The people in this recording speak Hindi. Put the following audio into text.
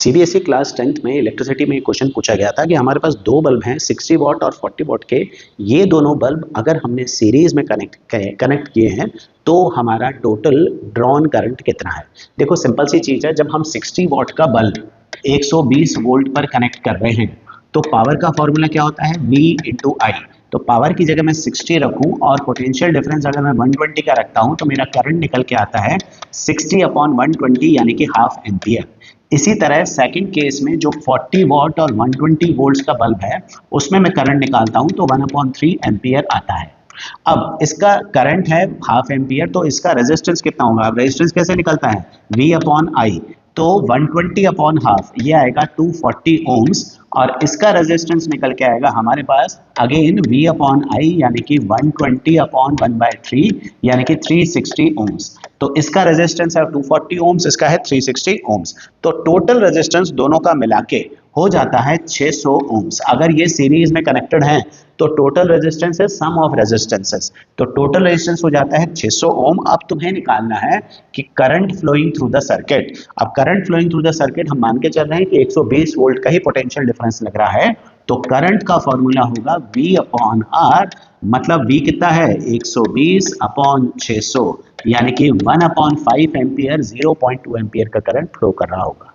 सीबीएसई क्लास 10th में इलेक्ट्रिसिटी में एक क्वेश्चन पूछा गया था कि हमारे पास दो बल्ब हैं 60 वॉट और 40 वॉट के। ये दोनों बल्ब अगर हमने सीरीज में कनेक्ट किए हैं तो हमारा टोटल ड्रॉन करंट कितना है। देखो सिंपल सी चीज़ है, जब हम 60 वॉट का बल्ब 120 वोल्ट पर कनेक्ट कर रहे हैं तो पावर का फॉर्मूला क्या होता है, V इंटू आई। तो पावर की जगह मैं 60 रखूं और पोटेंशियल डिफरेंस अगर मैं 120 का रखता हूं तो मेरा करंट निकल के आता है 60 अपॉन 120 यानी कि हाफ एम्पियर। इसी तरह सेकंड केस में जो 40 वॉट और 120 वोल्ट्स का बल्ब है उसमें मैं करंट निकालता हूं तो 1/3 एम्पियर आता है। अब इसका करंट है हाफ एम्पियर, तो इसका रेजिस्टेंस कितना होगा। अब रेजिस्टेंस कैसे निकलता है, V अपॉन आई। तो 120 अपॉन हाफ ये आएगा 240 ओम्स और इसका रेजिस्टेंस निकल के आएगा हमारे पास अगेन V अपॉन आई यानी कि 120 अपॉन 1/3 यानी कि 360 ओम्स। तो इसका रेजिस्टेंस है 240 ओम्स, इसका है 360 ओम्स। तो टोटल रेजिस्टेंस दोनों का मिला के हो जाता है 600 ओम्स। अगर ये सीरीज में कनेक्टेड है तो टोटल रेजिस्टेंस है सम ऑफ रेजिस्टेंसेस, तो टोटल रेजिस्टेंस हो जाता है 600 ओम। अब तुम्हें निकालना है कि current flowing through the circuit. अब current flowing through the circuit हम मान के चल रहे हैं कि 120 वोल्ट का ही पोटेंशियल डिफरेंस लग रहा है, तो करंट का फॉर्मूला होगा V अपॉन R। मतलब V कितना है, 120 अपॉन 600 यानी कि 1/5 एम्पियर 0.2 एम्पियर का करंट फ्लो कर रहा होगा।